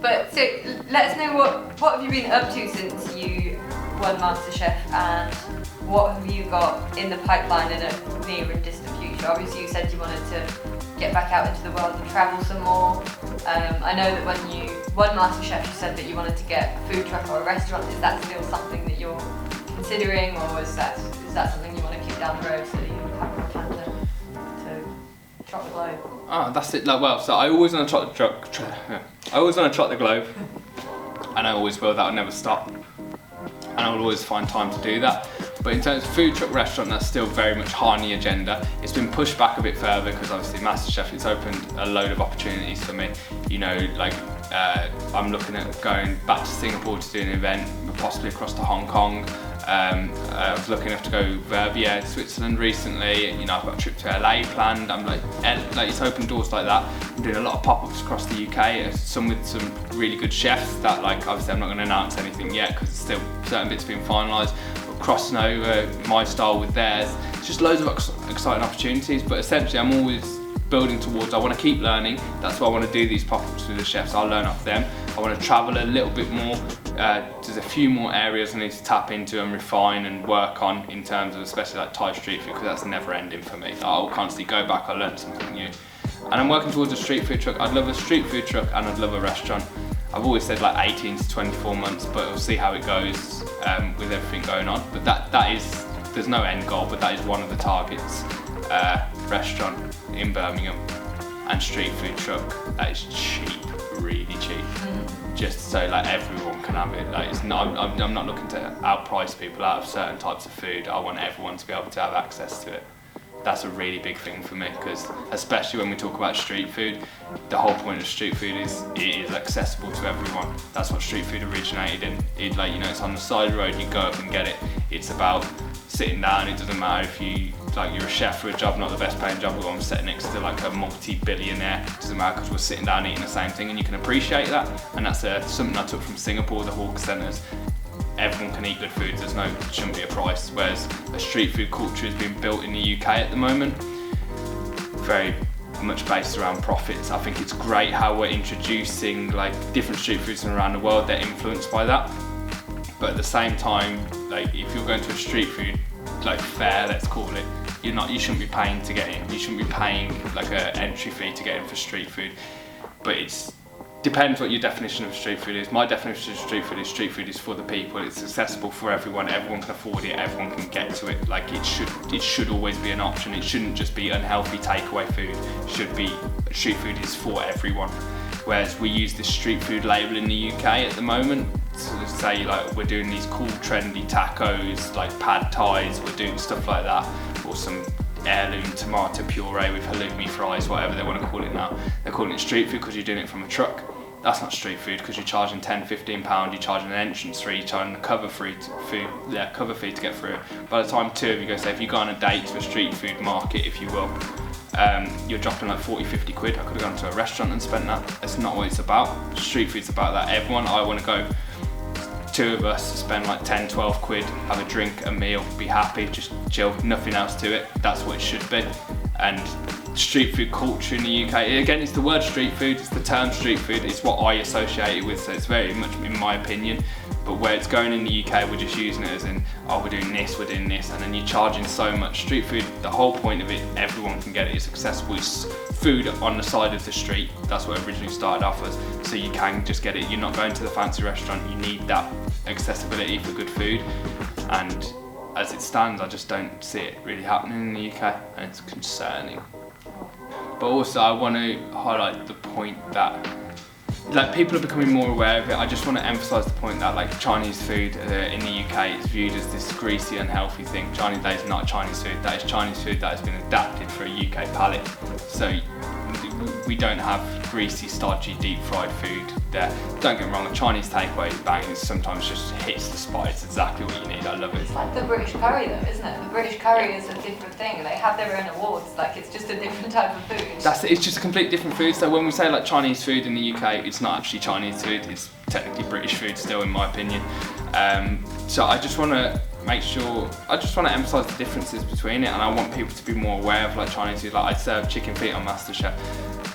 But so let us know what have you been up to since you won MasterChef, and what have you got in the pipeline in a near and distant future? Obviously you said you wanted to get back out into the world and travel some more. I know that when you won MasterChef you said that you wanted to get a food truck or a restaurant. Is that still something that you're considering, or is that something you want to keep down the road so that you have more time to trot the globe? Oh, that's it. Like, well, so I always want to trot the globe, and I always will. That'll never stop, and I'll always find time to do that. But in terms of food truck restaurant, that's still very much high on the agenda. It's been pushed back a bit further because obviously MasterChef, it's opened a load of opportunities for me. You know, like I'm looking at going back to Singapore to do an event, possibly across to Hong Kong. I was lucky enough to go Verbier, Switzerland recently. You know, I've got a trip to LA planned. I'm like it's open doors like that. I'm doing a lot of pop-ups across the UK, some with some really good chefs that, like, obviously I'm not going to announce anything yet because it's still certain bits being finalised. But crossing over my style with theirs, it's just loads of exciting opportunities. But essentially, I'm always building towards, I want to keep learning. That's why I want to do these pop-ups with the chefs. I'll learn off them. I want to travel a little bit more. There's a few more areas I need to tap into and refine and work on in terms of especially like Thai street food, because that's never ending for me. I'll constantly go back, I'll learn something new. And I'm working towards a street food truck. I'd love a street food truck and I'd love a restaurant. I've always said like 18 to 24 months, but we'll see how it goes with everything going on. But that is, there's no end goal, but that is one of the targets. Restaurant in Birmingham and street food truck that is cheap, really cheap. Just so like everyone can have it. Like, it's not, I'm not looking to outprice people out of certain types of food. I want everyone to be able to have access to it. That's a really big thing for me, because especially when we talk about street food, the whole point of street food is it is accessible to everyone. That's what street food originated in. It, like, you know, it's on the side of the road, you go up and get it. It's about sitting down. It doesn't matter if you're a chef for a job, not the best paying job, but I'm sitting next to like a multi-billionaire. It doesn't matter, because we're sitting down eating the same thing, and you can appreciate that. And that's something I took from Singapore, the hawker centres. Everyone can eat good food, shouldn't be a price. Whereas the street food culture is being built in the UK at the moment, very much based around profits. I think it's great how we're introducing like different street foods from around the world. They're influenced by that. But at the same time, like if you're going to a street food like fair, let's call it, you shouldn't be paying to get in. You shouldn't be paying like an entry fee to get in for street food. But it depends what your definition of street food is. My definition of street food is for the people. It's accessible for everyone. Everyone can afford it. Everyone can get to it. Like it should always be an option. It shouldn't just be unhealthy takeaway food. It should be, street food is for everyone. Whereas we use this street food label in the UK at the moment to say like we're doing these cool trendy tacos, like pad thais, we're doing stuff like that, or some heirloom tomato puree with halloumi fries, whatever they want to call it now. They're calling it street food because you're doing it from a truck. That's not street food, because you're charging £10–15, you're charging an entrance fee, you're charging a cover fee to get through it. By the time two of you go, say if you go on a date to a street food market, if you will, you're dropping like 40–50 quid. I could have gone to a restaurant and spent that. That's not what it's about. Street food's about that. Everyone, I want to go, two of us, spend like 10–12 quid, have a drink, a meal, be happy, just chill, nothing else to it. That's what it should be. And street food culture in the UK, again, it's the word street food, it's the term street food, it's what I associate it with, so it's very much in my opinion. But where it's going in the UK, we're just using it as in, oh, we're doing this, and then you're charging so much. Street food, the whole point of it, everyone can get it, it's accessible, it's food on the side of the street. That's what it originally started off as, so you can just get it. You're not going to the fancy restaurant, you need that accessibility for good food. And as it stands, I just don't see it really happening in the UK, and it's concerning. But also I want to highlight the point that like people are becoming more aware of it. I just want to emphasise the point that like Chinese food in the UK is viewed as this greasy, unhealthy thing. That is not Chinese food. That is Chinese food that has been adapted for a UK palate. So we don't have greasy, stodgy, deep fried food there. Don't get me wrong, a Chinese takeaway bang sometimes just hits the spot. It's exactly what you need. I love it. It's like the British curry though, isn't it? The British curry is a different thing. They have their own awards. Like it's just a different type of food. It's just a complete different food. So when we say like Chinese food in the UK, it's not actually Chinese food. It's technically British food still, in my opinion. So I just want to make sure, I just want to emphasise the differences between it, and I want people to be more aware of like Chinese food. Like I served chicken feet on MasterChef.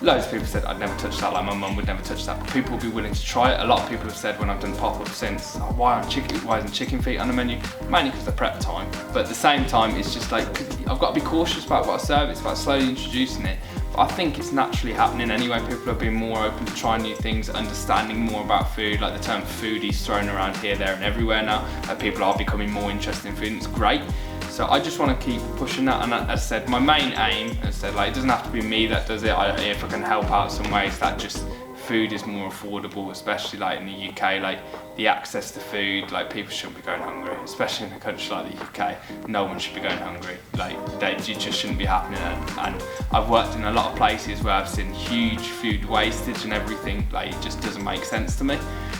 Loads of people said I'd never touch that, like my mum would never touch that, but people will be willing to try it. A lot of people have said when I've done pop-ups since, oh, why isn't chicken feet on the menu? Mainly because of prep time, but at the same time it's just like, I've got to be cautious about what I serve. It's about slowly introducing it. But I think it's naturally happening anyway. People are being more open to trying new things, understanding more about food. Like the term foodie's thrown around here, there and everywhere now. People are becoming more interested in food, and it's great. So I just want to keep pushing that, and as I said, my main aim, as I said, like it doesn't have to be me that does it. If I can help out some ways, that just food is more affordable, especially like in the UK. Like the access to food, like people shouldn't be going hungry, especially in a country like the UK. No one should be going hungry. Like it just shouldn't be happening. And I've worked in a lot of places where I've seen huge food wastage and everything. Like it just doesn't make sense to me.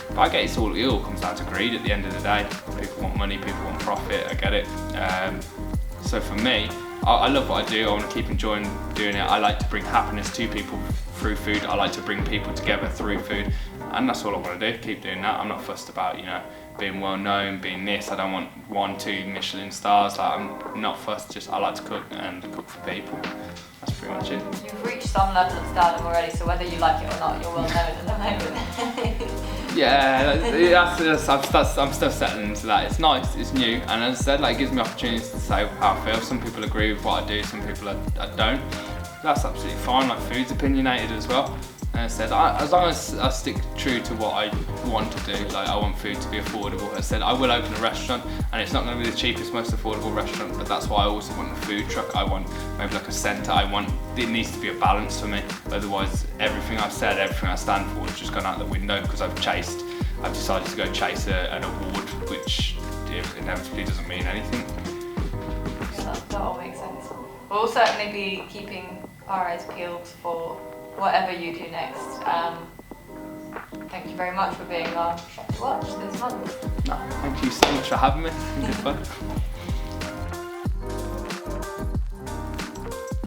But I get it all comes down to greed at the end of the day. People want money, people want profit, I get it. So for me, I love what I do. I want to keep enjoying doing it. I like to bring happiness to people through food. I like to bring people together through food. And that's all I want to do, keep doing that. I'm not fussed about, being well known, being this. I don't want 1, 2 Michelin stars. Like, I'm not fussed, just I like to cook and cook for people. That's pretty much it. You've reached some level of stardom already, so whether you like it or not, you're well known at the moment. Yeah, I'm still settling into that. It's nice, it's new, and as I said, like, it gives me opportunities to say how I feel. Some people agree with what I do, some people I don't. That's absolutely fine. Like, food's opinionated as well. And I said, as long as I stick true to what I want to do, like I want food to be affordable. I said I will open a restaurant, and it's not going to be the cheapest, most affordable restaurant, but that's why I also want a food truck. I want maybe like a centre. It needs to be a balance for me. Otherwise, everything I've said, everything I stand for has just gone out the window because I've decided to go chase an award, which inevitably doesn't mean anything. Yeah, that all makes sense. We'll certainly be keeping our eyes peeled for whatever you do next. Thank you very much for being our chef to watch this month. No, thank you so much for having me. It's been good fun.